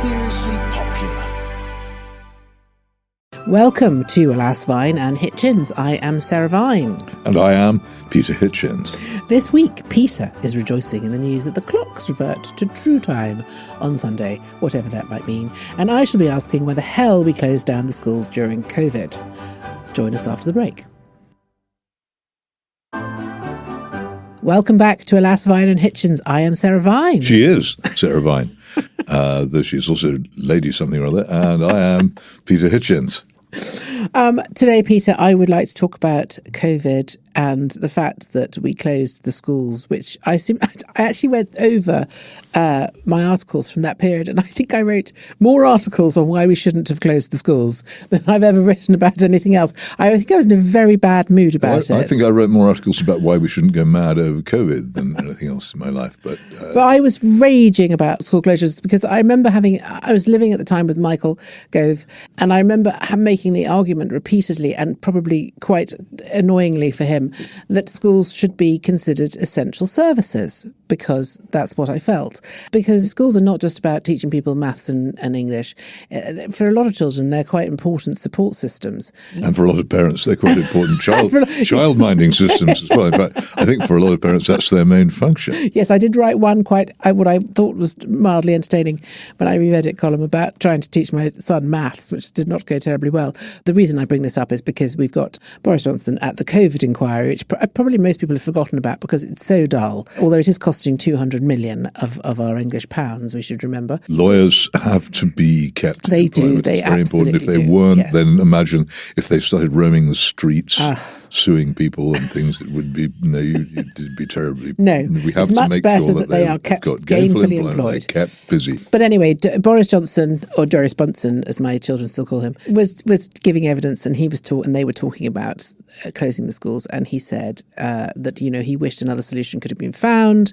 seriously popular. Welcome to Alas Vine and Hitchens. I am Sarah Vine. And I am Peter Hitchens. This week, Peter is rejoicing in the news that the clocks revert to true time on Sunday, whatever that might mean. And I shall be asking why the hell we closed down the schools during COVID. Join us after the break. Welcome back to Alas Vine and Hitchens. I am Sarah Vine. She is Sarah Vine, though she's also Lady something or other, and I am Peter Hitchens. Today, Peter, I would like to talk about COVID and the fact that we closed the schools, which I actually went over my articles from that period, and I think I wrote more articles on why we shouldn't have closed the schools than I've ever written about anything else. I think I was in a very bad mood about it. I think I wrote more articles about why we shouldn't go mad over COVID than anything else in my life. But I was raging about school closures because I remember I was living at the time with Michael Gove, and I remember making the argument repeatedly and probably quite annoyingly for him that schools should be considered essential services, because that's what I felt. Because schools are not just about teaching people maths and English. For a lot of children, they're quite important support systems. And for a lot of parents, they're quite important child-minding systems as well. In fact, I think for a lot of parents, that's their main function. Yes, I did write one what I thought was mildly entertaining when I reread it column about trying to teach my son maths, which did not go terribly well. The reason I bring this up is because we've got Boris Johnson at the COVID inquiry, which probably most people have forgotten about because it's so dull, although it is costing 200 million of our English pounds, we should remember. Lawyers have to be kept. They do. It's they very absolutely important. If they do. weren't, Yes. then imagine if they started roaming the streets, suing people and things. It would be you'd be terribly. No, we have it's to much make better sure that they are kept gainfully employed, kept busy. But anyway, Boris Johnson, or Doris Bunsen, as my children still call him, was giving evidence, and and they were talking about closing the schools, and he said that he wished another solution could have been found,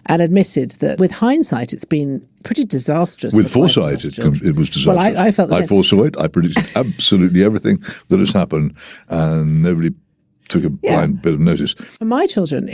and admitted that with hindsight it's been pretty disastrous. With foresight, it was disastrous. Well, I felt the same. I foresaw it. I predicted absolutely everything that has happened, and nobody took a blind bit of notice. For my children,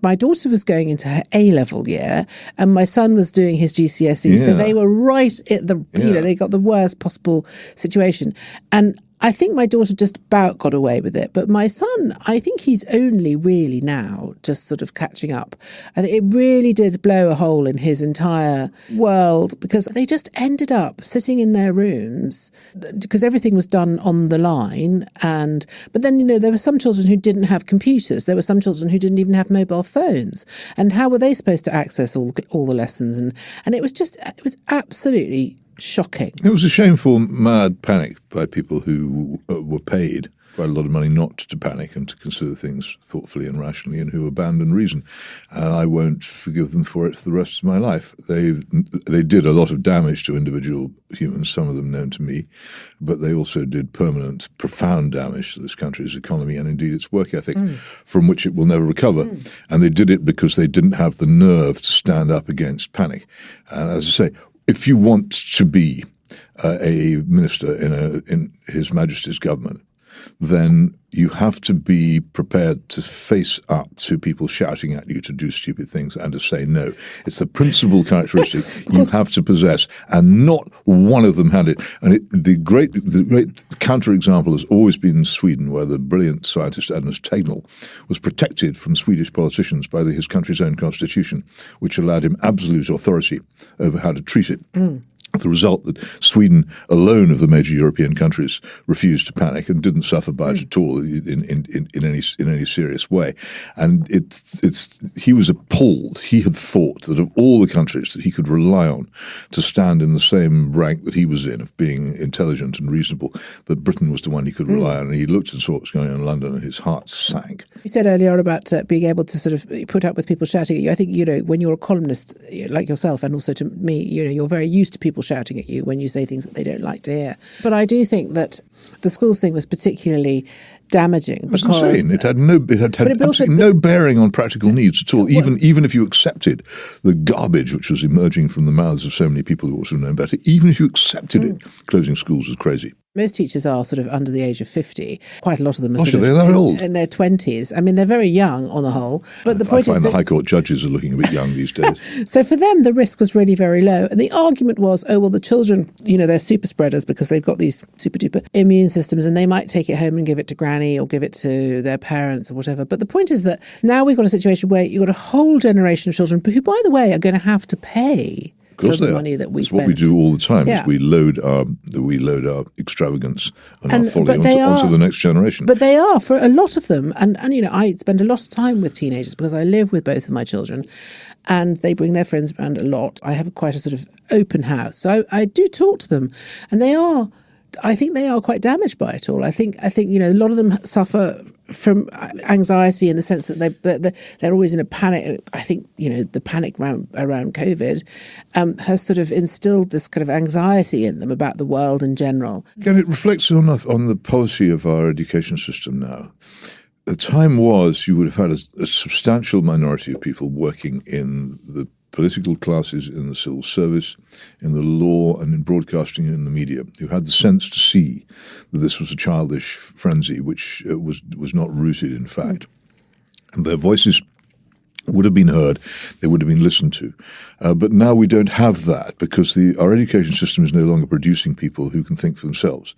my daughter was going into her A-level year and my son was doing his GCSE. So they were right at they got the worst possible situation. And I think my daughter just about got away with it. But my son, I think he's only really now just sort of catching up. I think it really did blow a hole in his entire world because they just ended up sitting in their rooms because everything was done on the line. But then, there were some children who didn't have computers. There were some children who didn't even have mobile phones. And how were they supposed to access all the lessons? And it was absolutely shocking. It was a shameful, mad panic by people who were paid quite a lot of money not to panic and to consider things thoughtfully and rationally, and who abandoned reason. And I won't forgive them for it for the rest of my life. They did a lot of damage to individual humans, some of them known to me, but they also did permanent, profound damage to this country's economy and indeed its work ethic, from which it will never recover. And they did it because they didn't have the nerve to stand up against panic. And as I say, if you want to be a minister in His Majesty's government, then you have to be prepared to face up to people shouting at you to do stupid things and to say no. It's the principal characteristic you have to possess, and not one of them had it. And the great counterexample has always been Sweden, where the brilliant scientist Edmund was protected from Swedish politicians by his country's own constitution, which allowed him absolute authority over how to treat it. The result that Sweden, alone of the major European countries, refused to panic and didn't suffer by it at all in any serious way. And he was appalled. He had thought that of all the countries that he could rely on to stand in the same rank that he was in, of being intelligent and reasonable, that Britain was the one he could rely on. And he looked and saw what was going on in London, and his heart sank. You said earlier on about being able to sort of put up with people shouting at you. I think, when you're a columnist like yourself, and also to me, you're very used to people shouting at you when you say things that they don't like to hear. But I do think that the schools thing was particularly damaging. It was insane. It had absolutely no bearing on practical needs at all. Even if you accepted the garbage which was emerging from the mouths of so many people who ought to have known better, even if you accepted it, closing schools was crazy. Most teachers are sort of under the age of 50. Quite a lot of them are they're that old. in their 20s. I mean, they're very young on the whole. But the point I find the High Court judges are looking a bit young these days. So for them, the risk was really very low. And the argument was, oh, well, the children, they're super spreaders because they've got these super duper immune systems and they might take it home and give it to granny or give it to their parents or whatever. But the point is that now we've got a situation where you've got a whole generation of children who, by the way, are going to have to pay for the money that we spend. It's what we do all the time. Is we load our extravagance and our folly onto the next generation. But they are, for a lot of them, and I spend a lot of time with teenagers because I live with both of my children, and they bring their friends around a lot. I have quite a sort of open house, so I do talk to them, and I think they are quite damaged by it all. I think a lot of them suffer from anxiety in the sense that they're always in a panic. I think the panic around COVID has sort of instilled this kind of anxiety in them about the world in general. Again, it reflects on the policy of our education system now. The time was you would have had a substantial minority of people working in the political classes, in the civil service, in the law, and in broadcasting and in the media, who had the sense to see that this was a childish frenzy, which was not rooted in fact. And their voices would have been heard, they would have been listened to. But now we don't have that because our education system is no longer producing people who can think for themselves.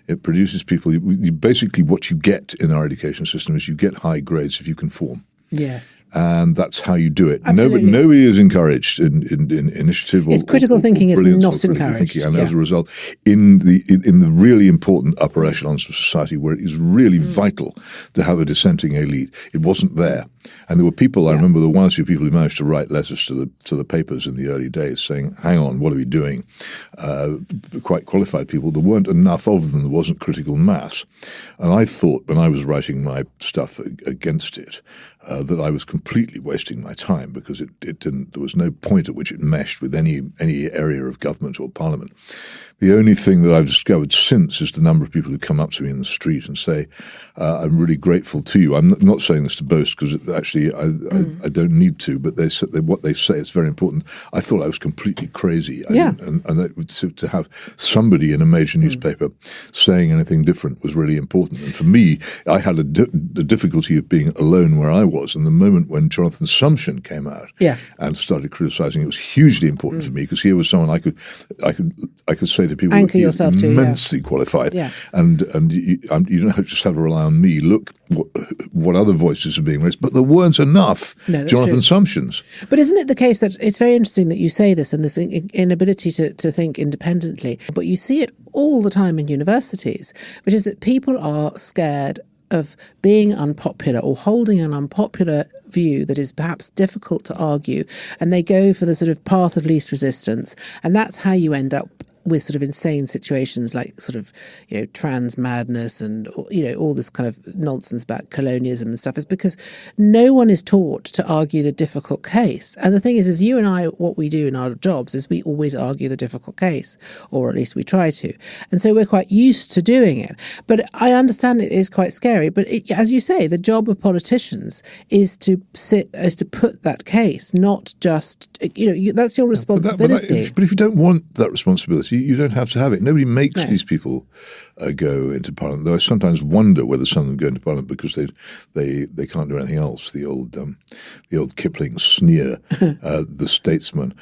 It produces people, basically what you get in our education system is you get high grades if you conform. Yes. And that's how you do it. Absolutely. Nobody is encouraged in initiative. It's critical thinking is not encouraged. And as a result, in the really important upper echelons of society where it is really vital to have a dissenting elite, it wasn't there. And there were people, I remember the one or two people who managed to write letters to the papers in the early days saying, hang on, what are we doing? Quite qualified people. There weren't enough of them. There wasn't critical mass. And I thought when I was writing my stuff against it, that I was completely wasting my time because it didn't. There was no point at which it meshed with any area of government or parliament. The only thing that I've discovered since is the number of people who come up to me in the street and say, I'm really grateful to you. I'm not saying this to boast because actually I don't need to, but what they say is very important. I thought I was completely crazy. And to have somebody in a major newspaper saying anything different was really important. And for me, I had the difficulty of being alone where I was. And the moment when Jonathan Sumption came out and started criticizing, it was hugely important for me because here was someone I could say to people anchor yourself to, immensely qualified, and you don't just have to rely on me. Look what other voices are being raised, but there weren't enough Jonathan Sumptions. But isn't it the case that it's very interesting that you say this and this inability to think independently, but you see it all the time in universities, which is that people are scared of being unpopular or holding an unpopular view that is perhaps difficult to argue, and they go for the sort of path of least resistance, and that's how you end up with sort of insane situations like sort of, trans madness and, all this kind of nonsense about colonialism and stuff, is because no one is taught to argue the difficult case. And the thing is you and I, what we do in our jobs is we always argue the difficult case, or at least we try to. And so we're quite used to doing it. But I understand it is quite scary. But as you say, the job of politicians is to put that case, not just, that's your responsibility. But if you don't want that responsibility, you don't have to have it. Nobody makes these people go into Parliament. Though I sometimes wonder whether some of them go into Parliament because they can't do anything else. The old Kipling sneer, the statesman.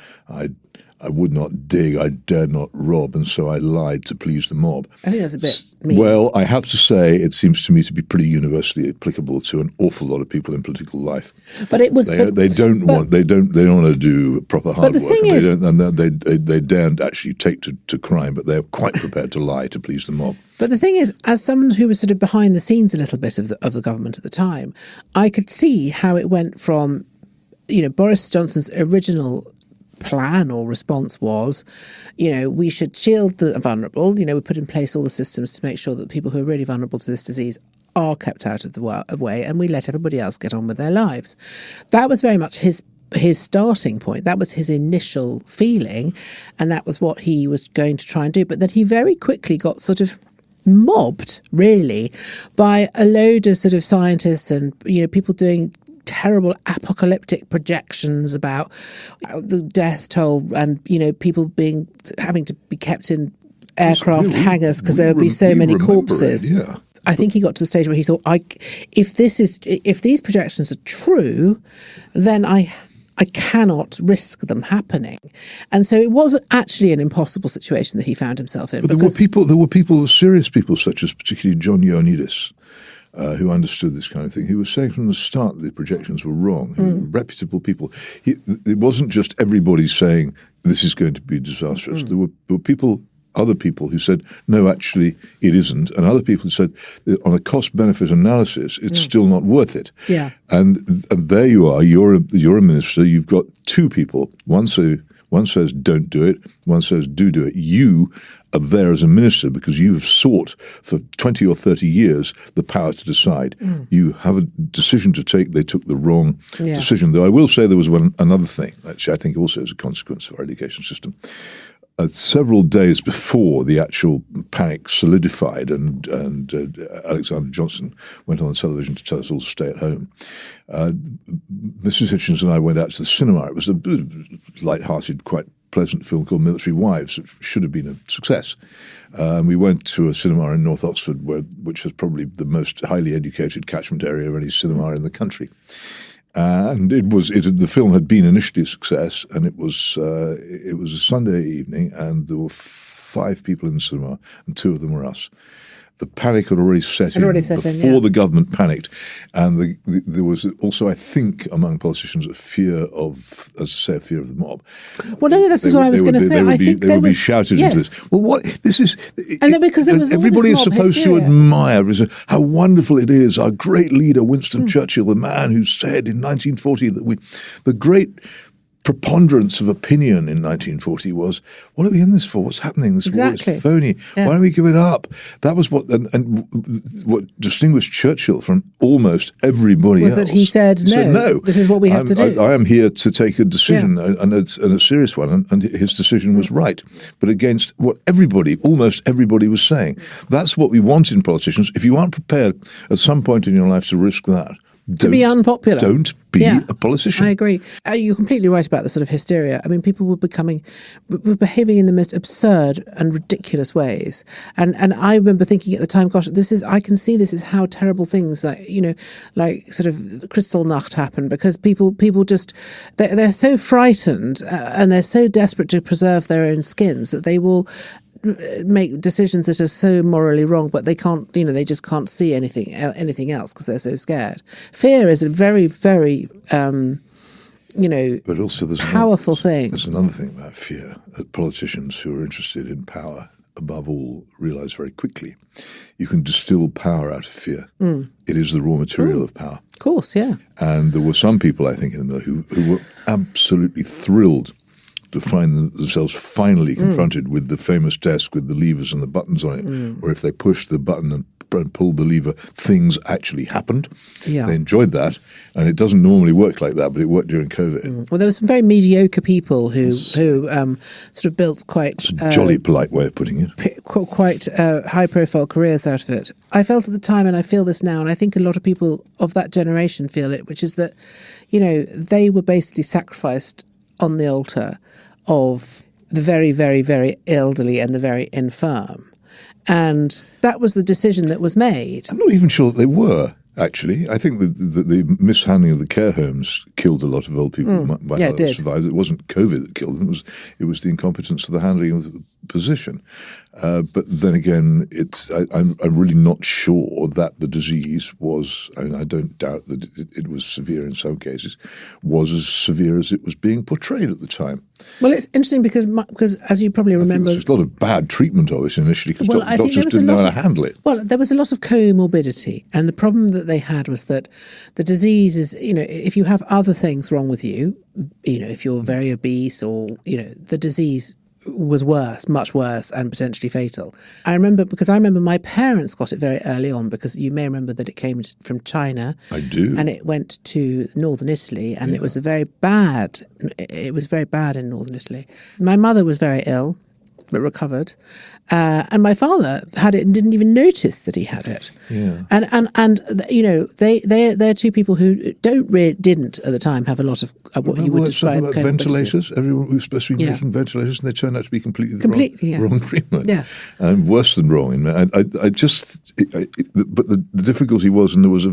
I would not dig, I dared not rob, and so I lied to please the mob. I think that's a bit mean. Well, I have to say, it seems to me to be pretty universally applicable to an awful lot of people in political life. But it was they don't want to do proper hard work. They daren't actually take to crime, but they're quite prepared to lie to please the mob. But the thing is, as someone who was sort of behind the scenes a little bit of the government at the time, I could see how it went from, Boris Johnson's original plan or response was, we should shield the vulnerable. We put in place all the systems to make sure that people who are really vulnerable to this disease are kept out of the way, and we let everybody else get on with their lives. That was very much his starting point. That was his initial feeling, and that was what he was going to try and do. But then he very quickly got sort of mobbed, really, by a load of sort of scientists and people doing terrible apocalyptic projections about the death toll and people having to be kept in aircraft hangars because there would be so many corpses. Yeah. I think he got to the stage where he thought, if these projections are true, then I cannot risk them happening. And so it was actually an impossible situation that he found himself in. But there were people, serious people, such as particularly John Ioannidis, who understood this kind of thing. He was saying from the start that the projections were wrong. Reputable people. It wasn't just everybody saying this is going to be disastrous. There were other people who said, no, actually, it isn't. And other people who said, on a cost-benefit analysis, it's still not worth it. Yeah. And there you are. You're a minister. You've got two people. One says, don't do it. One says, do it. You are there as a minister because you have sought for 20 or 30 years the power to decide. You have a decision to take. They took the wrong decision. Though I will say there was another thing, which I think also is a consequence of our education system. Several days before the actual panic solidified and Alexander Johnson went on the television to tell us all to stay at home, Mrs. Hitchens and I went out to the cinema. It was a light-hearted, quite pleasant film called Military Wives. It should have been a success. We went to a cinema in North Oxford, which was probably the most highly educated catchment area of any cinema in the country. And the film had been initially a success, and it was a Sunday evening, and there were 5 people in the cinema, and 2 of them were us. The panic had already set in before the government panicked, and there was also, I think, among politicians a fear of the mob. Well, no, this is what I was going to say. I think they would be shouted into this. Well, what this is, and then because there was everybody is supposed hysteria. to admire how wonderful it is. Our great leader, Winston Churchill, the man who said in 1940 that the great preponderance of opinion in 1940 was, what are we in this for? What's happening? This war is phony. Yeah. Why don't we give it up? That was what distinguished Churchill from almost everybody else. Was that he said, no, this is what we have to do. I am here to take a decision, and a serious one, and his decision was right. But against what almost everybody was saying. That's what we want in politicians. If you aren't prepared at some point in your life to risk that, to be unpopular. Don't be a politician. I agree. You're completely right about the sort of hysteria. I mean, people were behaving in the most absurd and ridiculous ways. And I remember thinking at the time, gosh, I can see this is how terrible things like sort of Kristallnacht happen, because people just, they're so frightened and they're so desperate to preserve their own skins that they will make decisions that are so morally wrong, but they can't, they just can't see anything else because they're so scared. Fear is a very, very, but also there's powerful thing. There's another thing about fear that politicians who are interested in power, above all, realize very quickly. You can distill power out of fear. It is the raw material of power. Of course, yeah. And there were some people, I think, in the who were absolutely thrilled to find themselves finally confronted with the famous desk with the levers and the buttons on it, where if they pushed the button and pulled the lever, things actually happened. Yeah. They enjoyed that, and it doesn't normally work like that, but it worked during COVID. Well, there were some very mediocre people who sort of built quite... It's a jolly polite way of putting it. Quite high-profile careers out of it. I felt at the time, and I feel this now, and I think a lot of people of that generation feel it, which is that, they were basically sacrificed on the altar of the very, very, very elderly and the very infirm. And that was the decision that was made. I'm not even sure that they were, actually. I think the mishandling of the care homes killed a lot of old people. It did. Survived. It wasn't COVID that killed them. It was the incompetence of the handling of the position. But then again, I'm really not sure that the disease was, I don't doubt that it was severe in some cases, was as severe as it was being portrayed at the time. Well, it's interesting because as you probably remember... There was a lot of bad treatment of it initially because doctors didn't know how to handle it. Well, there was a lot of comorbidity, and the problem that they had was that the disease is, if you have other things wrong with you, if you're very obese or, the disease was worse, much worse, and potentially fatal. I remember my parents got it very early on, because you may remember that it came from China. I do. And it went to northern Italy, and it was very bad in northern Italy. My mother was very ill, but recovered. And my father had it and didn't even notice that he had it. Yeah. And you know, they're two people who didn't at the time have a lot of what you would describe about ventilators. Everyone was supposed to be making ventilators, and they turned out to be completely the wrong treatment. Yeah. And worse than wrong. But the difficulty was, and there was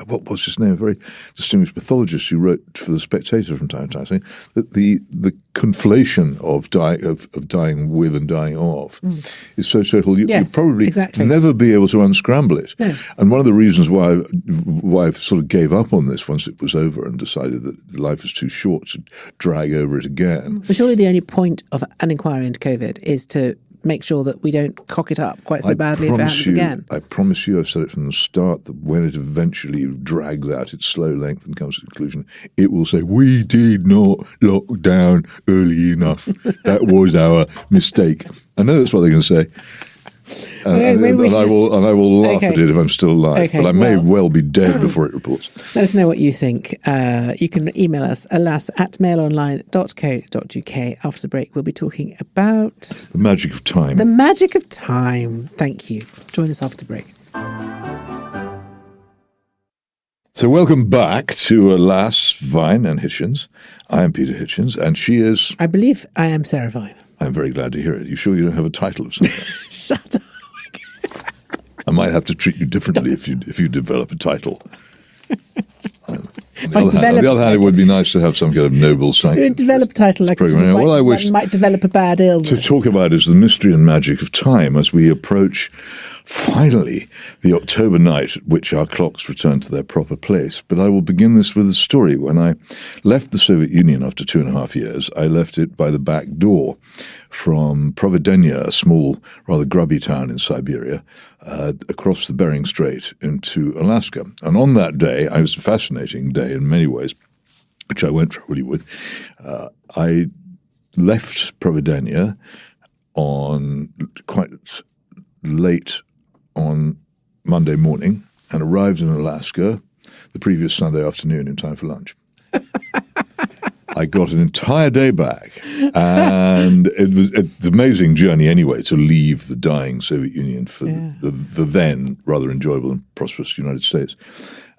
what was his name? A very distinguished pathologist who wrote for the Spectator from time to time, saying that the conflation of dying with and dying of is so total. You'll probably never be able to unscramble it. No. And one of the reasons why I sort of gave up on this once it was over and decided that life was too short to drag over it again. But surely the only point of an inquiry into COVID is to make sure that we don't cock it up quite so badly if it happens again. I promise you, I've said it from the start, that when it eventually drags out its slow length and comes to a conclusion, it will say, we did not lock down early enough. That was our mistake. I know that's what they're going to say. And I will laugh at it if I'm still alive, but I may well be dead before it reports. Let us know what you think. You can email us, alas@mailonline.co.uk. After the break, we'll be talking about... the magic of time. The magic of time. Thank you. Join us after the break. So welcome back to Alas, Vine and Hitchens. I am Peter Hitchens, and she is... I believe I am Sarah Vine. I'm very glad to hear it. You sure you don't have a title of some kind? Shut up. I might have to treat you differently if you develop a title. On the other hand, it would be nice to have some kind of noble sanction. Develop a title like one might develop a bad illness. To talk about is the mystery and magic of time as we approach, finally, the October night at which our clocks return to their proper place. But I will begin this with a story. When I left the Soviet Union after 2.5 years, I left it by the back door from Providenia, a small, rather grubby town in Siberia, across the Bering Strait into Alaska. And on that day, it was a fascinating day in many ways, which I won't trouble you with. I left Providenia on quite late on Monday morning and arrived in Alaska the previous Sunday afternoon in time for lunch. I got an entire day back, and it's an amazing journey anyway to leave the dying Soviet Union for the then rather enjoyable and prosperous United States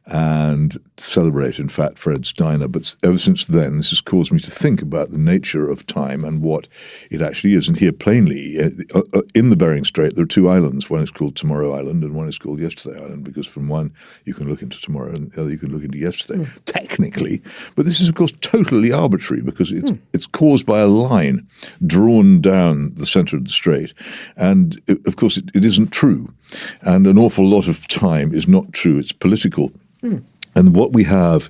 and celebrate, in fact, Fred's Diner. But ever since then, this has caused me to think about the nature of time and what it actually is. And here, plainly, in the Bering Strait, there are two islands. One is called Tomorrow Island and one is called Yesterday Island, because from one you can look into tomorrow and the other you can look into yesterday, technically. But this is, of course, totally arbitrary because it's caused by a line drawn down the center of the strait. And, of course, it isn't true. And an awful lot of time is not true. It's political. And what we have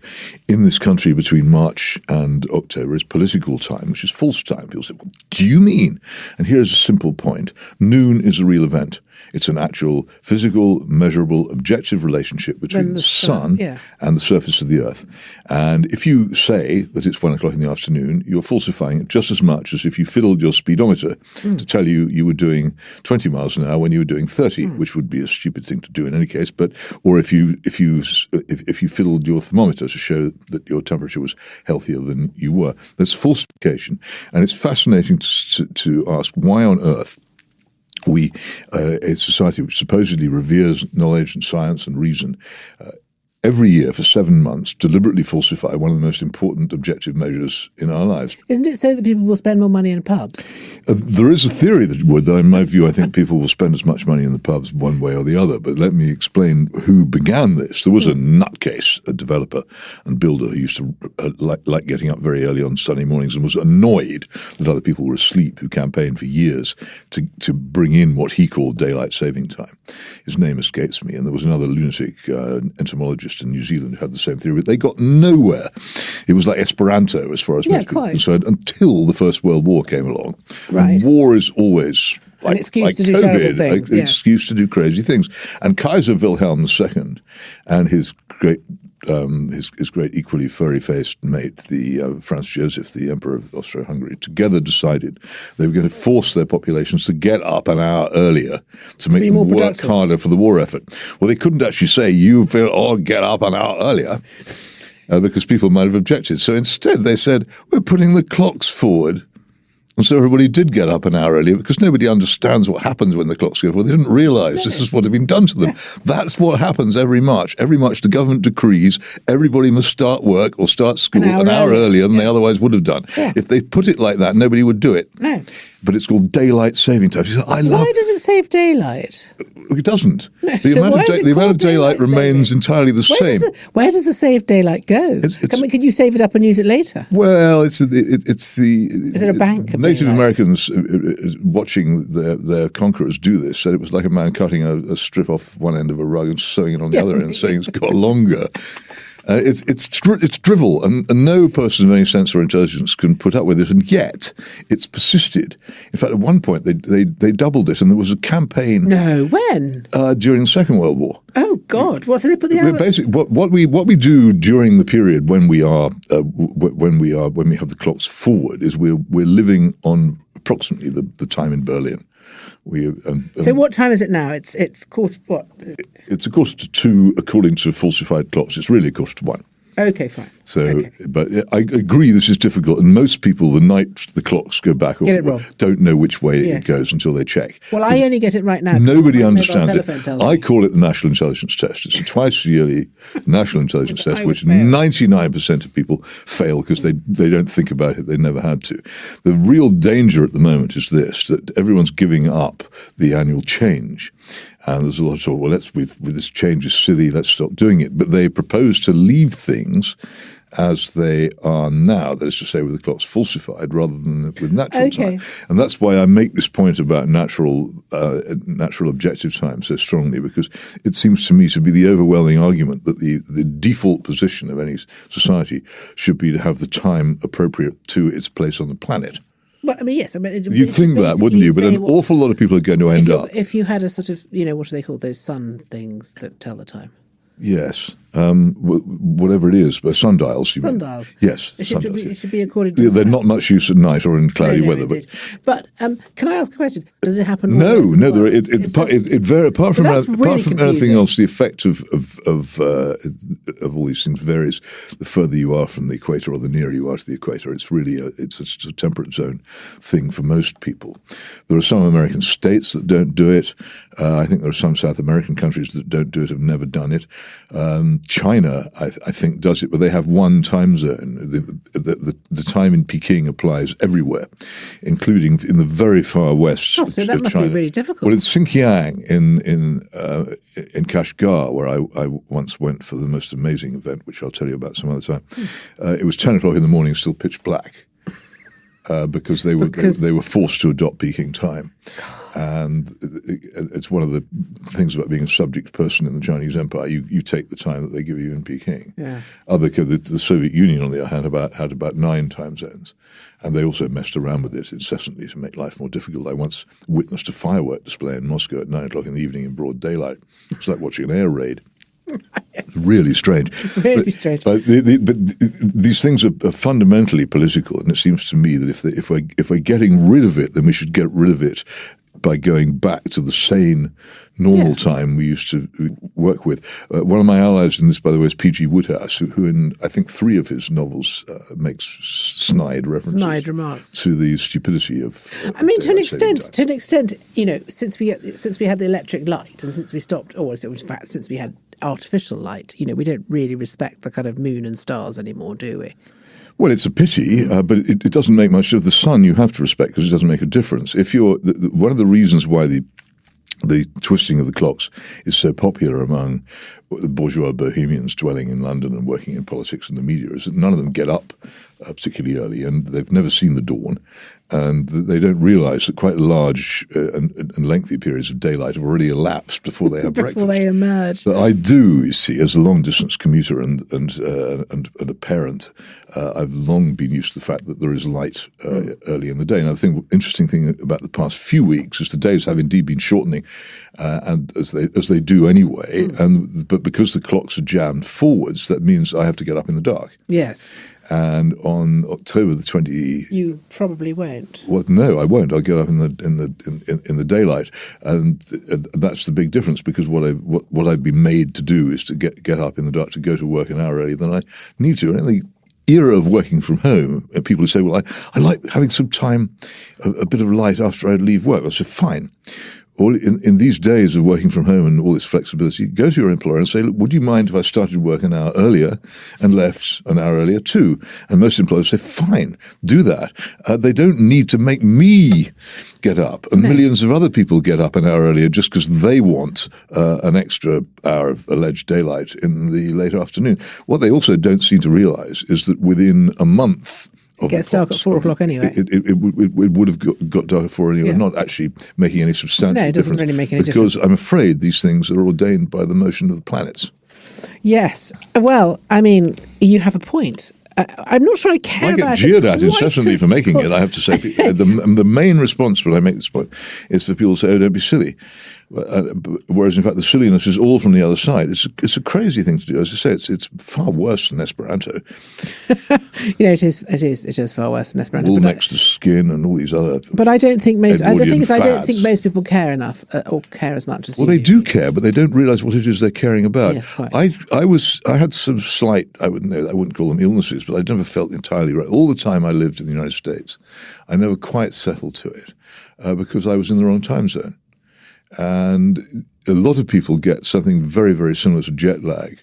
in this country between March and October is political time, which is false time. People say, what do you mean? And here's a simple point. Noon is a real event. It's an actual physical, measurable, objective relationship between the sun and the surface of the earth. And if you say that it's 1 o'clock in the afternoon, you're falsifying it just as much as if you fiddled your speedometer to tell you were doing 20 miles an hour when you were doing 30, which would be a stupid thing to do in any case. Or if you fiddled your thermometer to show that your temperature was healthier than you were. That's falsification. And it's fascinating to ask why on earth we, a society which supposedly reveres knowledge and science and reason, every year for 7 months deliberately falsify one of the most important objective measures in our lives. Isn't it so that people will spend more money in pubs? There is a theory that it would, though in my view I think people will spend as much money in the pubs one way or the other. But let me explain who began this. There was a nutcase, a developer and builder who used to like getting up very early on Sunday mornings and was annoyed that other people were asleep, who campaigned for years to bring in what he called daylight saving time. His name escapes me. And there was another lunatic entomologist in New Zealand who had the same theory, but they got nowhere. It was like Esperanto as far as most people are concerned until the First World War came along. Right. And war is always like, an excuse to COVID, do terrible things. An excuse to do crazy things. And Kaiser Wilhelm II and his great equally furry-faced mate, the Franz Joseph, the Emperor of Austro-Hungary, together decided they were going to force their populations to get up an hour earlier to make them work harder for the war effort. Well, they couldn't actually say, get up an hour earlier, because people might have objected. So instead they said, we're putting the clocks forward And so everybody did get up an hour earlier because nobody understands what happens when the clocks go forward. They didn't realise this is what had been done to them. That's what happens every March. Every March the government decrees everybody must start work or start school an hour earlier than they otherwise would have done. Yeah. If they put it like that, nobody would do it. No. But it's called daylight saving time. Why does it save daylight? It doesn't. No. The amount of daylight remains entirely the same. Where does the saved daylight go? Can you save it up and use it later? Well, is it a bank of Native daylight? Americans watching their conquerors do this said it was like a man cutting a strip off one end of a rug and sewing it on the other end and saying it's got longer. It's drivel, and no person of any sense or intelligence can put up with it, and yet it's persisted. In fact, at one point they doubled it, and there was a campaign. No, when? During the Second World War. Oh God! So they put the hour. Basically, what we do during the period when we have the clocks forward is we're living on approximately the time in Berlin. So what time is it now? It's quarter what? It's a quarter to 2 according to falsified clocks. It's really a quarter to 1. Okay, fine. So, but I agree this is difficult, and most people, the night the clocks go back, don't know which way it goes until they check. Well, I only get it right now. Nobody understands it. I call it the National Intelligence Test. It's a twice-yearly National Intelligence Test, which 99% of people fail because they don't think about it. They never had to. The real danger at the moment is that everyone's giving up the annual change. And there's a lot of talk, well, this change is silly, let's stop doing it. But they propose to leave things as they are now, that is to say with the clocks falsified rather than with natural time. And that's why I make this point about natural objective time so strongly, because it seems to me to be the overwhelming argument that the default position of any society should be to have the time appropriate to its place on the planet. Well, I mean, yes. You'd think that, wouldn't you? But an awful lot of people are going to end up. If you had a sort of, what are they called? Those sun things that tell the time. Yes. Whatever it is, but sundials. Sundials. Yes. It should be according to. They're not much use at night or in cloudy weather. But can I ask a question? Does it happen? No. Apart from anything else, the effect of all these things varies. The further you are from the equator or the nearer you are to the equator, it's really it's a temperate zone thing for most people. There are some American states that don't do it. I think there are some South American countries that don't do it, have never done it. China, I think, does it, but they have one time zone. The time in Peking applies everywhere, including in the very far west so that must China. Be really difficult. Well, it's Xinjiang in Kashgar, where I once went for the most amazing event, which I'll tell you about some other time. It was 10 o'clock in the morning, still pitch black. Because they were forced to adopt Peking time. And it's one of the things about being a subject person in the Chinese Empire. You take the time that they give you in Peking. Yeah. The Soviet Union, on the other hand, had about 9 time zones. And they also messed around with it incessantly to make life more difficult. I once witnessed a firework display in Moscow at 9 o'clock in the evening in broad daylight. It's like watching an air raid. It's really strange. Really strange. But these things are fundamentally political, and it seems to me that if we're getting rid of it, then we should get rid of it by going back to the sane, normal time we used to work with. One of my allies in this, by the way, is P.G. Wodehouse, who in, I think, 3 of his novels makes snide remarks to the stupidity of I mean, to an extent, since we had the electric light and since we stopped, or in fact, since we had artificial light, we don't really respect the kind of moon and stars anymore, do we? Well, it's a pity, but it doesn't make much of the sun. You have to respect because it doesn't make a difference. If you're one of the reasons why the twisting of the clocks is so popular among the bourgeois bohemians dwelling in London and working in politics and the media is that none of them get up particularly early, and they've never seen the dawn, and they don't realise that quite large and lengthy periods of daylight have already elapsed before they have breakfast. Before they emerge. But I do, you see, as a long-distance commuter and a parent, I've long been used to the fact that there is light early in the day. And I think the interesting thing about the past few weeks is the days have indeed been shortening, and as they do anyway. But because the clocks are jammed forwards, that means I have to get up in the dark. Yes. And on October the 20th, you probably won't. Well, no, I won't. I'll get up in the daylight, and that's the big difference. Because what I've been made to do is to get up in the dark to go to work an hour earlier than I need to. And era of working from home, people who say, well, I like having some time, a bit of light after I leave work. I said, fine. In these days of working from home and all this flexibility, go to your employer and say, look, would you mind if I started work an hour earlier and left an hour earlier too? And most employers say, fine, do that. They don't need to make me get up. And millions of other people get up an hour earlier just because they want an extra hour of alleged daylight in the late afternoon. What they also don't seem to realize is that within a month, it gets dark at 4 o'clock anyway. It would have got dark at 4 anyway, not actually making any substantial difference. No, it doesn't really make any difference. Because I'm afraid these things are ordained by the motion of the planets. Yes. Well, I mean, you have a point. I'm not sure I care about it. I get jeered at incessantly for making it, I have to say. The main response when I make this point is for people to say, oh, don't be silly. Whereas, in fact, the silliness is all from the other side. It's a crazy thing to do. As I say, it's far worse than Esperanto. It is far worse than Esperanto. All next to skin and all these other. But I don't think most. Edwardian The thing is, I don't fads. think most people care enough or care as much as. Well, they do care, but they don't realise what it is they're caring about. Yes, quite. I had some slight. I wouldn't call them illnesses, but I never felt entirely right. All the time I lived in the United States, I never quite settled to it because I was in the wrong time zone. And a lot of people get something very, very similar to jet lag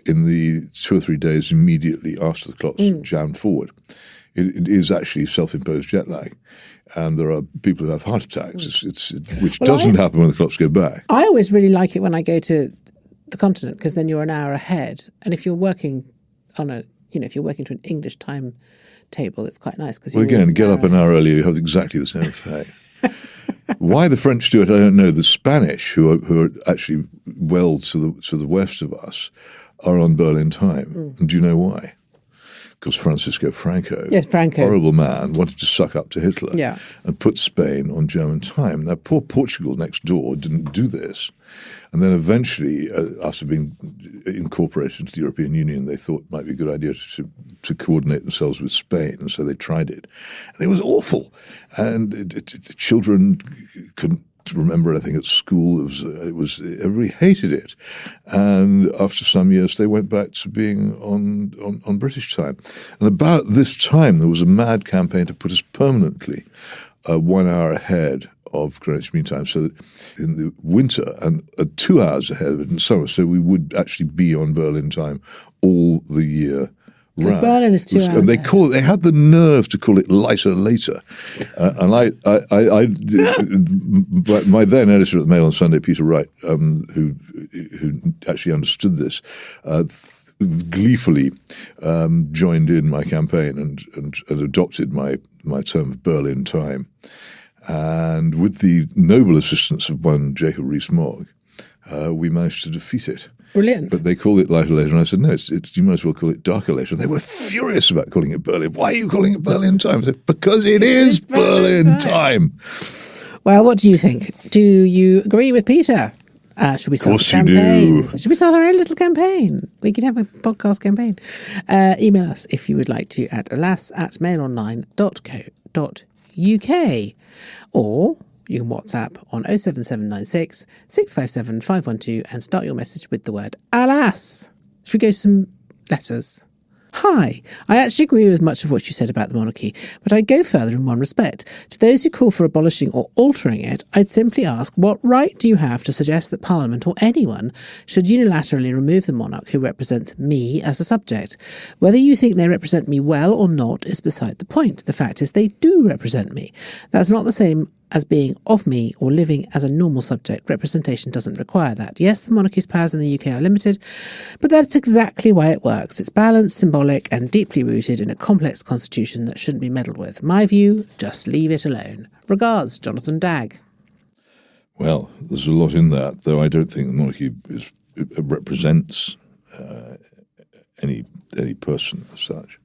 in the 2 or 3 days immediately after the clock's jammed forward. It is actually self-imposed jet lag. And there are people who have heart attacks, which doesn't happen when the clocks go back. I always really like it when I go to the continent because then you're an hour ahead. And if you're working if you're working to an English time table, it's quite nice. Well, again, get up an hour earlier, you have exactly the same effect. Why the French do it, I don't know. The Spanish, who are actually well to the west of us, are on Berlin time. And do you know why? Because Francisco Franco, horrible man, wanted to suck up to Hitler and put Spain on German time. Now, poor Portugal next door didn't do this. And then eventually, after being incorporated into the European Union, they thought it might be a good idea to coordinate themselves with Spain. And so they tried it. And it was awful. And children couldn't remember anything at school. Everybody hated it. And after some years, they went back to being on British time. And about this time, there was a mad campaign to put us permanently 1 hour ahead of Greenwich Mean Time, so that in the winter and 2 hours ahead of it in summer, so we would actually be on Berlin time all the year round. Berlin is 2 hours. And they had the nerve to call it lighter later, and my then editor at the Mail on Sunday, Peter Wright, who actually understood this, gleefully joined in my campaign and adopted my term of Berlin time. And with the noble assistance of one Jacob Rees-Mogg, we managed to defeat it. Brilliant. But they called it lighter later, and I said, no, you might as well call it darker later. And they were furious about calling it Berlin. Why are you calling it Berlin time? I said, because it is Berlin time. Well, what do you think? Do you agree with Peter? Should we start a campaign? Should we start our own little campaign? We could have a podcast campaign. Email us if you would like to at alas@mailonline.co.uk. Or you can WhatsApp on 07796 657 512 and start your message with the word alas. Should we go to some letters? Hi, I actually agree with much of what you said about the monarchy, but I'd go further in one respect. To those who call for abolishing or altering it, I'd simply ask, what right do you have to suggest that Parliament or anyone should unilaterally remove the monarch who represents me as a subject? Whether you think they represent me well or not is beside the point. The fact is they do represent me. That's not the same as being of me or living as a normal subject. Representation doesn't require that. Yes, the monarchy's powers in the UK are limited, but that's exactly why it works. It's balanced, symbolic, and deeply rooted in a complex constitution that shouldn't be meddled with. My view, just leave it alone. Regards, Jonathan Dagg. Well, there's a lot in that, though I don't think the monarchy represents any person as such.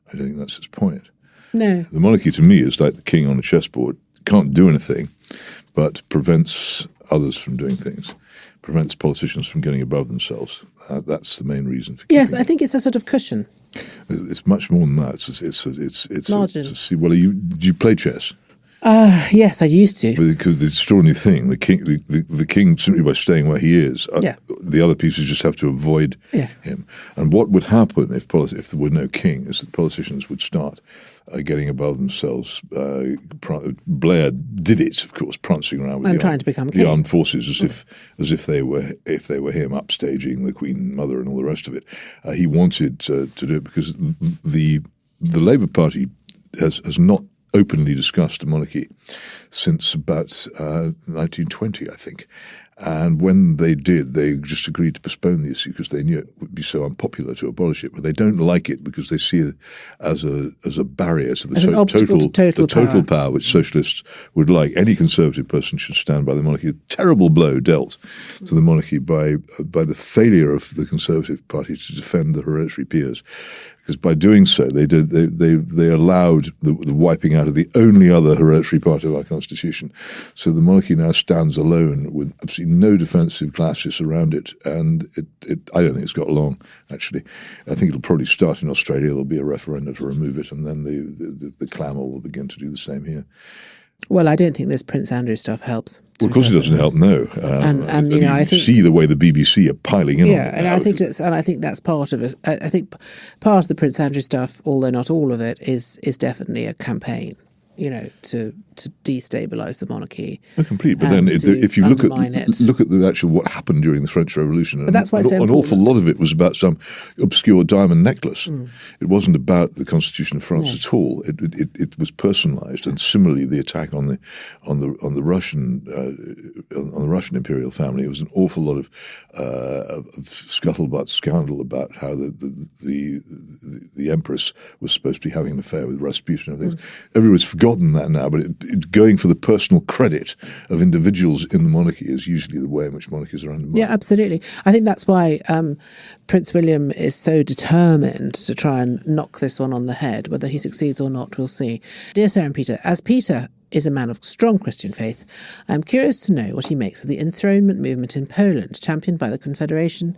I don't think that's its point. No. The monarchy to me is like the king on a chessboard. Can't do anything, but prevents others from doing things, prevents politicians from getting above themselves. That's the main reason for Yes, I think it's a sort of cushion. It's much more than that. It's margin. do you play chess? Yes, I used to. Because the extraordinary thing, the king simply by staying where he is, the other pieces just have to avoid him. And what would happen if there were no king is that politicians would start getting above themselves. Blair did it, of course, prancing around with trying to become king. The armed forces as if they were him, upstaging the Queen Mother and all the rest of it. He wanted to do it because the Labour Party has not openly discussed a monarchy since about 1920, I think. And when they did, they just agreed to postpone the issue because they knew it would be so unpopular to abolish it. But they don't like it because they see it as a barrier to the total power which socialists would like. Any conservative person should stand by the monarchy. A terrible blow dealt to the monarchy by the failure of the Conservative Party to defend the hereditary peers. Because by doing so, they allowed the wiping out of the only other hereditary part of our constitution. So the monarchy now stands alone with absolutely no defensive classes around it, and I don't think it's got long. Actually, I think it'll probably start in Australia. There'll be a referendum to remove it, and then the clamour will begin to do the same here. Well, I don't think this Prince Andrew stuff helps. Well, of course it doesn't help, no. And you know, I think see the way the BBC are piling in. Yeah, on it and now, I think that's part of it. I think part of the Prince Andrew stuff, although not all of it, is definitely a campaign, you know, to destabilise the monarchy. Completely. But then if you look at the actual what happened during the French Revolution, but that's why an awful lot of it was about some obscure diamond necklace. It wasn't about the Constitution of France at all. It was personalised, and similarly, the attack on the Russian imperial family, it was an awful lot of scuttlebutt, scandal about how the empress was supposed to be having an affair with Rasputin and things. Everyone's forgotten that now, but going for the personal credit of individuals in the monarchy is usually the way in which monarchies are undermined. Yeah, absolutely. I think that's why Prince William is so determined to try and knock this one on the head. Whether he succeeds or not, we'll see. Dear Sarah and Peter, as Peter is a man of strong Christian faith, I am curious to know what he makes of the enthronement movement in Poland, championed by the Confederation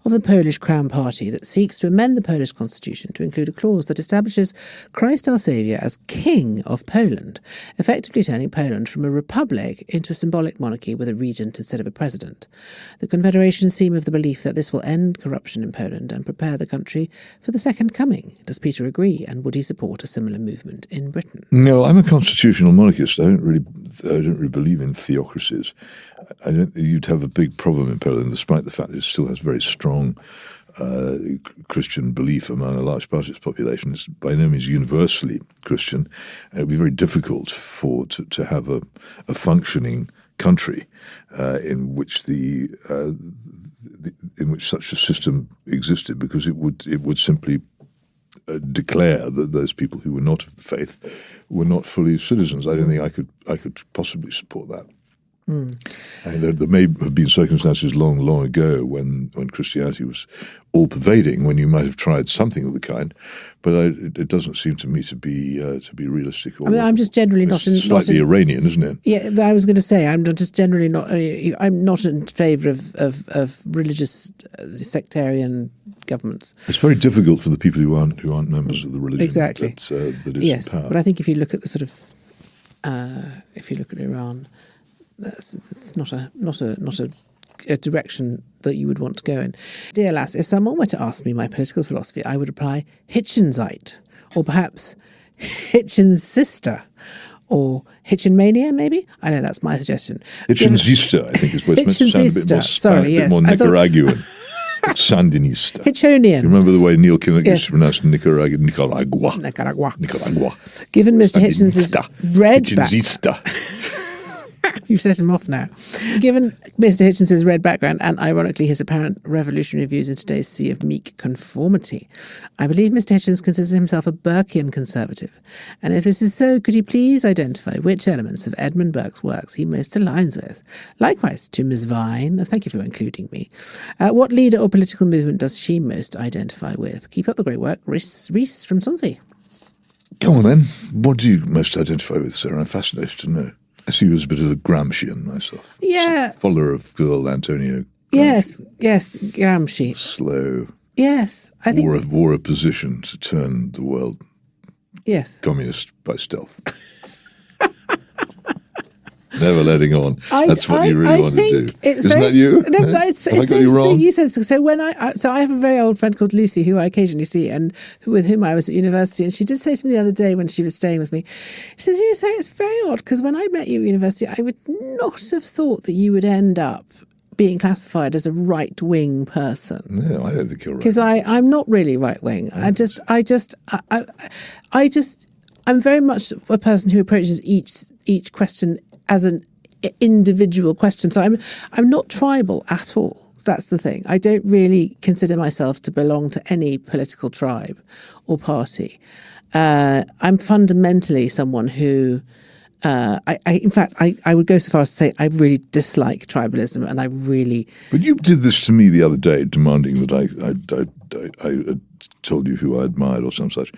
of the Polish Crown Party, that seeks to amend the Polish constitution to include a clause that establishes Christ our Saviour as King of Poland, effectively turning Poland from a republic into a symbolic monarchy with a regent instead of a president. The Confederation seem of the belief that this will end corruption in Poland and prepare the country for the second coming. Does Peter agree, and would he support a similar movement in Britain? No, I'm a constitutional monarchist. I don't really believe in theocracies. You'd have a big problem in Poland, despite the fact that it still has very strong Christian belief among a large part of its population. It's by no means universally Christian. It would be very difficult to have a functioning country in which such a system existed, because it would simply declare that those people who were not of the faith were not fully citizens. I don't think I could possibly support that. I mean, there may have been circumstances long ago when Christianity was all-pervading, when you might have tried something of the kind, but it doesn't seem to me to be realistic. I mean, I'm just generally not slightly Iranian, isn't it? Yeah, I was going to say I'm just generally not. I'm not in favour of religious sectarian governments. It's very difficult for the people who aren't members of the religion. Exactly. That is yes, in power. But I think if you look at the sort of, if you look at Iran, that's not a direction that you would want to go in. Dear lass, if someone were to ask me my political philosophy, I would reply Hitchensite, or perhaps Hitchens' sister, or Hitchenmania, maybe? I know, that's my suggestion. Hitchensista, I think is where it's meant to sound a bit more Nicaraguan. Sandinista. Hitchonian. You remember the way Neil Kinnock used to pronounce Nicaragua? Nicaragua. Given Mr. Hitchens' red You've set him off now. Given Mr. Hitchens' red background and, ironically, his apparent revolutionary views in today's sea of meek conformity, I believe Mr. Hitchens considers himself a Burkean conservative. And if this is so, could you please identify which elements of Edmund Burke's works he most aligns with? Likewise, to Ms. Vine, thank you for including me. What leader or political movement does she most identify with? Keep up the great work. Reese from Swansea. Come on then. What do you most identify with, Sarah? I'm fascinated to know. I see you as a bit of a Gramscian myself. Yeah. Follower of good old Antonio Gramsci. Yes, Gramsci. Slow. Yes, I think... Wore a position to turn the world communist by stealth. Never letting on. That's what you really want to do. Isn't that you? No, it's interesting you said so. So when I have a very old friend called Lucy who I occasionally see and with whom I was at university, and she did say to me the other day when she was staying with me, she said, "You say it's very odd because when I met you at university, I would not have thought that you would end up being classified as a right-wing person." No, I don't think you're right. Because I'm not really right-wing. I'm very much a person who approaches each question as an individual question. So I'm not tribal at all. That's the thing. I don't really consider myself to belong to any political tribe or party. I'm fundamentally someone who, in fact, I would go so far as to say I really dislike tribalism, and I really. But you did this to me the other day, demanding that I told you who I admired or some such.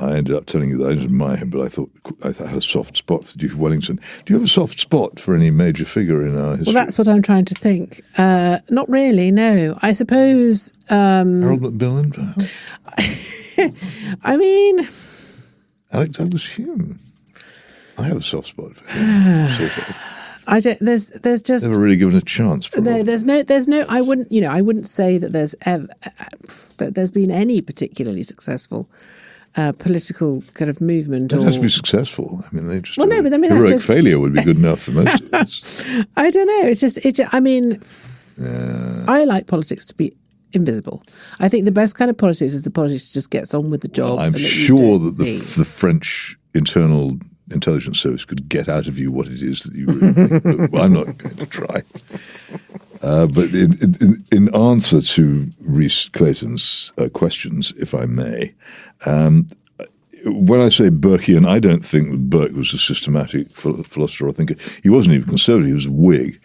I ended up telling you that I didn't admire him, but I thought I had a soft spot for Duke of Wellington. Do you have a soft spot for any major figure in our history? Well, that's what I'm trying to think. Not really, no. I suppose... Harold Macmillan, perhaps? I mean... Alec Douglas Hume. I have a soft spot for him, sort of. I don't. There's just never really given a chance. Probably. No, there's no. I wouldn't say that there's been any particularly successful political kind of movement. It has to be successful. I mean, they just. Well, no, but I mean, heroic failure would be good enough for most of us. I don't know. It's just. I mean, I like politics to be invisible. I think the best kind of politics is the politics just gets on with the job. Well, I'm sure that the French internal intelligence service could get out of you what it is that you really think. I'm not going to try. But in answer to Rhys Clayton's questions, if I may, when I say Burkean, I don't think that Burke was a systematic philosopher or thinker. He wasn't even conservative, he was a Whig.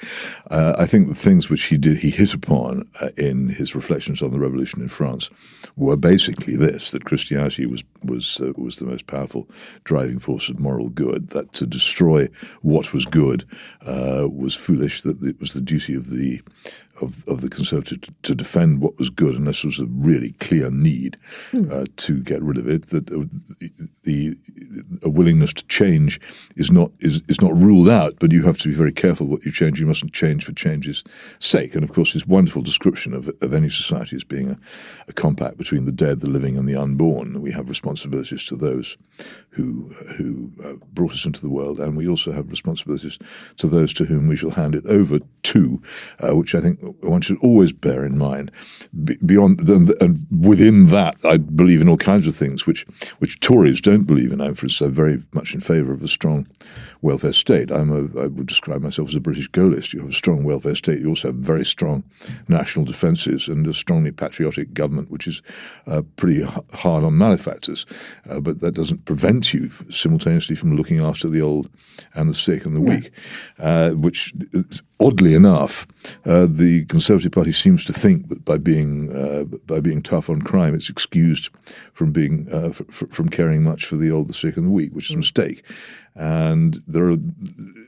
I think the things which he hit upon in his reflections on the revolution in France were basically this, that Christianity was the most powerful driving force of moral good, that to destroy what was good was foolish, that it was the duty of the conservative to defend what was good, and this was a really clear need to get rid of it. That a willingness to change is not ruled out, but you have to be very careful what you change. You mustn't change for change's sake. And of course, his wonderful description of any society as being a compact between the dead, the living, and the unborn. We have responsibilities to those who brought us into the world, and we also have responsibilities to those to whom we shall hand it over to, which I think one should always bear in mind. Beyond and within that, I believe in all kinds of things which Tories don't believe in. I'm very much in favour of a strong welfare state. I would describe myself as a British Gaullist. You have a strong welfare state. You also have very strong national defences and a strongly patriotic government, which is pretty hard on malefactors. But that doesn't prevent you simultaneously from looking after the old and the sick and the weak, which oddly enough, the Conservative Party seems to think that by being tough on crime, it's excused from being from caring much for the old, the sick, and the weak, which is a mistake. And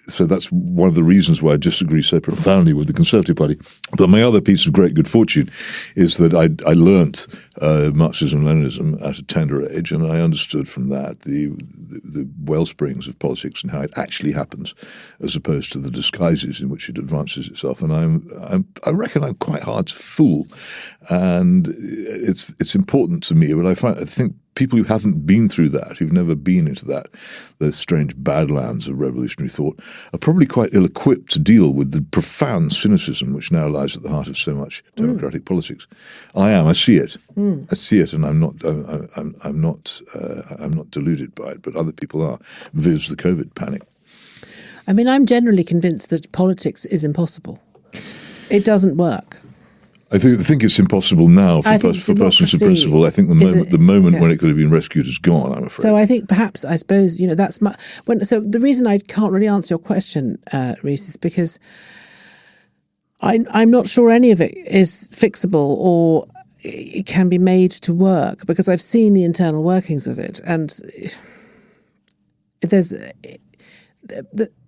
so that's one of the reasons why I disagree so profoundly with the Conservative Party. But my other piece of great good fortune is that I learnt Marxism and Leninism at a tender age, and I understood from that the well springs of politics and how it actually happens, as opposed to the disguises in which it advances itself. And I reckon I'm quite hard to fool, and it's important to me. But I think people who haven't been through that, who've never been into those strange badlands of revolutionary thought, are probably quite ill-equipped to deal with the profound cynicism which now lies at the heart of so much democratic politics. I see it. I see it, and I'm not deluded by it, but other people are. Viz the COVID panic. I mean, I'm generally convinced that politics is impossible. It doesn't work. I think it's impossible now for persons in principle. I think the moment when it could have been rescued is gone, I'm afraid. So I think perhaps, I suppose, that's so the reason I can't really answer your question, Rhys, is because I'm not sure any of it is fixable or it can be made to work, because I've seen the internal workings of it, and there's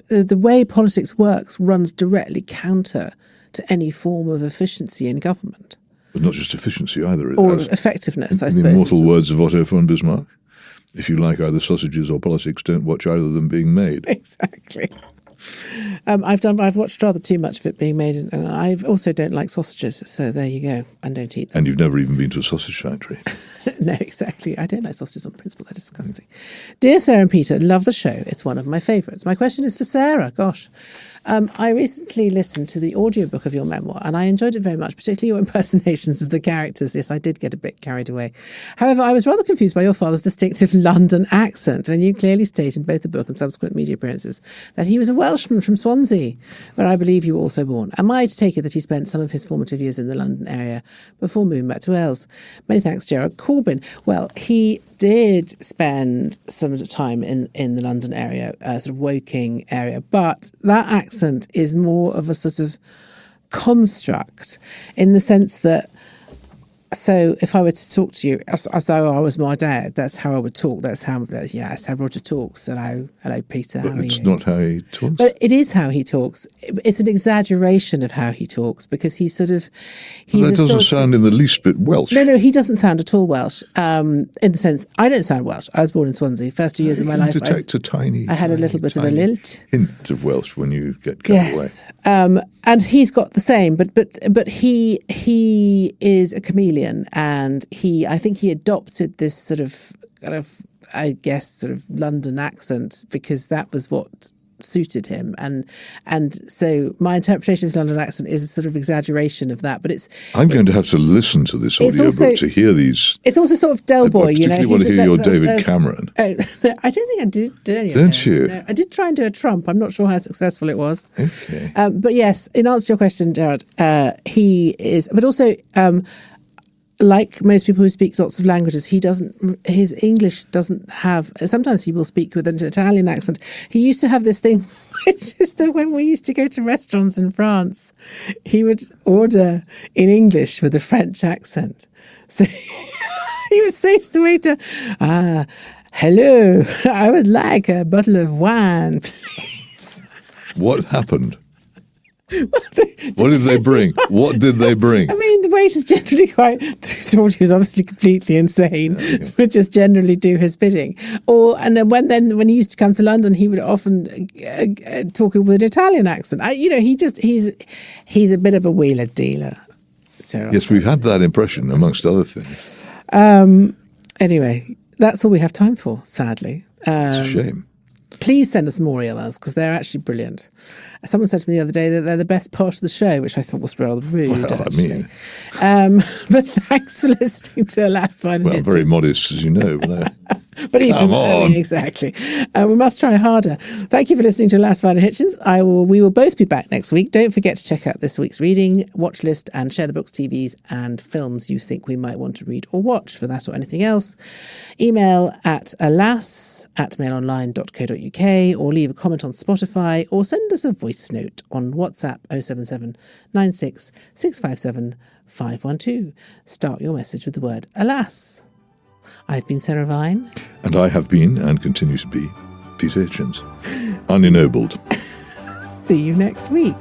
the way politics works runs directly counter to any form of efficiency in government. But not just efficiency either. Or effectiveness, I suppose. The immortal words of Otto von Bismarck. if you like either sausages or politics, don't watch either of them being made. Exactly. I've watched rather too much of it being made, and I also don't like sausages, so there you go. And don't eat them. And you've never even been to a sausage factory. No, exactly. I don't like sausages on principle. They're disgusting. Dear Sarah and Peter, love the show. It's one of my favourites. My question is for Sarah. Gosh. I recently listened to the audiobook of your memoir, and I enjoyed it very much, particularly your impersonations of the characters. Yes, I did get a bit carried away. However, I was rather confused by your father's distinctive London accent when you clearly state in both the book and subsequent media appearances that he was a Welshman from Swansea, where I believe you were also born. Am I to take it that he spent some of his formative years in the London area before moving back to Wales? Many thanks, Gerard Corbyn. Well, he did spend some time in the London area, sort of Woking area, but that accent is more of a sort of construct in the sense that, so if I were to talk to you as though I was my dad, that's how I would talk. That's how Roger talks. Hello, Peter. But it's not how he talks. But it is how he talks. It's an exaggeration of how he talks because he's sort of. That doesn't sound in the least bit Welsh. No, he doesn't sound at all Welsh. In the sense, I don't sound Welsh. I was born in Swansea. First 2 years of my life, I had a little bit of a lilt. Hint of Welsh when you get carried away. And he's got the same, but he is a chameleon. And I think he adopted this sort of London accent because that was what suited him, and so my interpretation of his London accent is a sort of exaggeration of that. But I'm going to have to to listen to this audiobook to hear these. It's also sort of Del Boy, I particularly want to hear your David Cameron. Oh, no, I don't think I did any of Don't that. you? No, I did try and do a Trump. I'm not sure how successful it was. Okay. But yes, in answer to your question, Gerard, he is, but also. Like most people who speak lots of languages, his English doesn't have, sometimes he will speak with an Italian accent. He used to have this thing, which is that when we used to go to restaurants in France, he would order in English with a French accent. So he would say to the waiter, hello, I would like a bottle of wine, please. What happened? What did they bring? What did they bring? I mean, the waiters generally thought he was obviously completely insane, would just generally do his bidding. And then when he used to come to London, he would often talk with an Italian accent. He's a bit of a wheeler dealer. Yes, we've had that impression, amongst other things. Anyway, that's all we have time for, sadly. It's a shame. Please send us more emails because they're actually brilliant. Someone said to me the other day that they're the best part of the show, which I thought was rather rude. Well, actually. But thanks for listening to Alas, Fine and Hitchens. Very modest, as you know. But even, exactly. We must try harder. Thank you for listening to Alas, Fine and Hitchens. We will both be back next week. Don't forget to check out this week's reading watch list and share the books, TVs and films you think we might want to read or watch for that or anything else. Email at alas@mailonline.co.uk or leave a comment on Spotify or send us a voice note on WhatsApp 077 96 657 512. Start your message with the word alas. I've been Sarah Vine. And I have been, and continue to be, Peter Hitchens. Unennobled. See you next week.